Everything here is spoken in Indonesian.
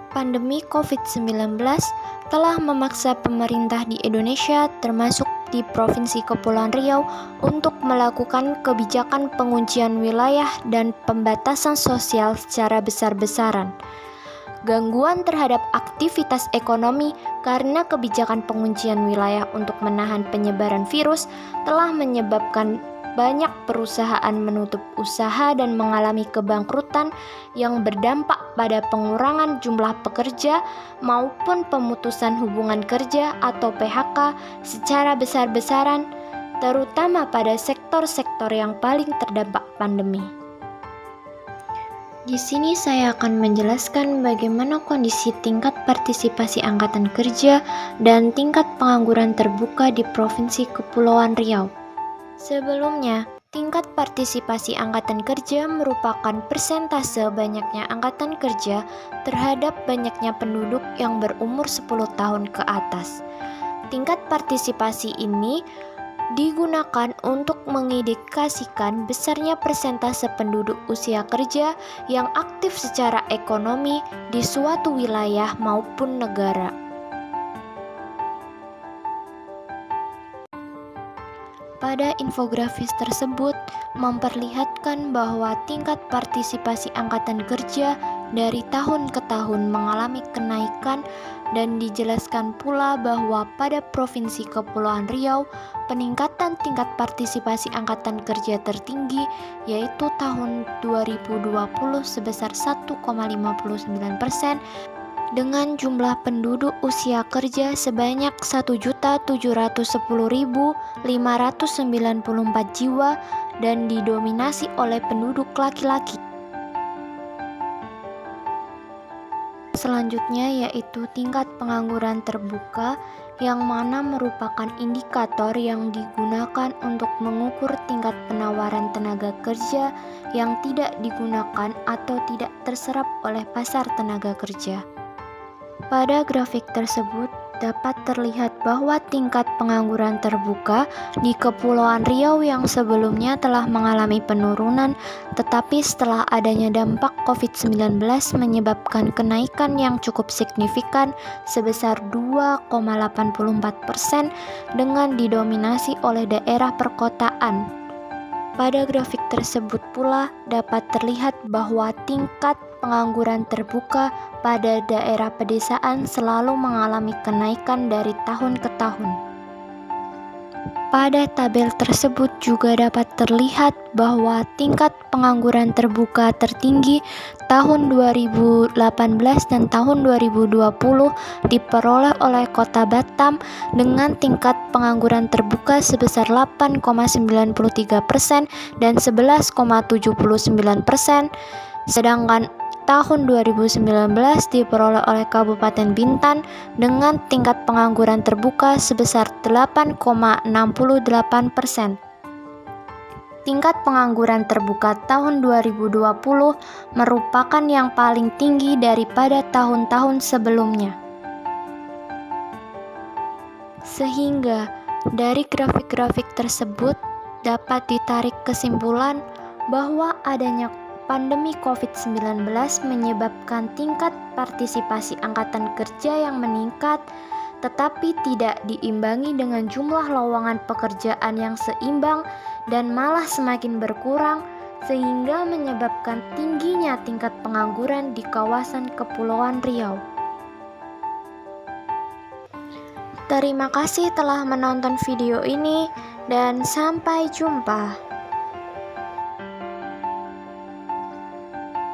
Pandemi COVID-19 telah memaksa pemerintah di Indonesia, termasuk di Provinsi Kepulauan Riau, untuk melakukan kebijakan penguncian wilayah dan pembatasan sosial secara besar-besaran. Gangguan terhadap aktivitas ekonomi karena kebijakan penguncian wilayah untuk menahan penyebaran virus telah menyebabkan banyak perusahaan menutup usaha dan mengalami kebangkrutan yang berdampak pada pengurangan jumlah pekerja maupun pemutusan hubungan kerja atau PHK secara besar-besaran, terutama pada sektor-sektor yang paling terdampak pandemi. Di sini saya akan menjelaskan bagaimana kondisi tingkat partisipasi angkatan kerja dan tingkat pengangguran terbuka di Provinsi Kepulauan Riau. Sebelumnya, tingkat partisipasi angkatan kerja merupakan persentase banyaknya angkatan kerja terhadap banyaknya penduduk yang berumur 10 tahun ke atas. Tingkat partisipasi ini digunakan untuk mengindikasikan besarnya persentase penduduk usia kerja yang aktif secara ekonomi di suatu wilayah maupun negara. Pada infografis tersebut memperlihatkan bahwa tingkat partisipasi angkatan kerja dari tahun ke tahun mengalami kenaikan, dan dijelaskan pula bahwa pada Provinsi Kepulauan Riau peningkatan tingkat partisipasi angkatan kerja tertinggi yaitu tahun 2020 sebesar 1,59% dengan jumlah penduduk usia kerja sebanyak 1.710.594 jiwa dan didominasi oleh penduduk laki-laki. Selanjutnya yaitu tingkat pengangguran terbuka, yang mana merupakan indikator yang digunakan untuk mengukur tingkat penawaran tenaga kerja yang tidak digunakan atau tidak terserap oleh pasar tenaga kerja. Pada grafik tersebut dapat terlihat bahwa tingkat pengangguran terbuka di Kepulauan Riau yang sebelumnya telah mengalami penurunan, tetapi setelah adanya dampak COVID-19 menyebabkan kenaikan yang cukup signifikan sebesar 2,84% dengan didominasi oleh daerah perkotaan. Pada grafik tersebut pula dapat terlihat bahwa tingkat pengangguran terbuka pada daerah pedesaan selalu mengalami kenaikan dari tahun ke tahun. Pada tabel tersebut juga dapat terlihat bahwa tingkat pengangguran terbuka tertinggi tahun 2018 dan tahun 2020 diperoleh oleh Kota Batam dengan tingkat pengangguran terbuka sebesar 8,93% dan 11,79%, sedangkan tahun 2019 diperoleh oleh Kabupaten Bintan dengan tingkat pengangguran terbuka sebesar 8,68%. Tingkat pengangguran terbuka tahun 2020 merupakan yang paling tinggi daripada tahun-tahun sebelumnya. Sehingga dari grafik-grafik tersebut dapat ditarik kesimpulan bahwa adanya pandemi COVID-19 menyebabkan tingkat partisipasi angkatan kerja yang meningkat, tetapi tidak diimbangi dengan jumlah lowongan pekerjaan yang seimbang dan malah semakin berkurang, sehingga menyebabkan tingginya tingkat pengangguran di kawasan Kepulauan Riau. Terima kasih telah menonton video ini dan sampai jumpa.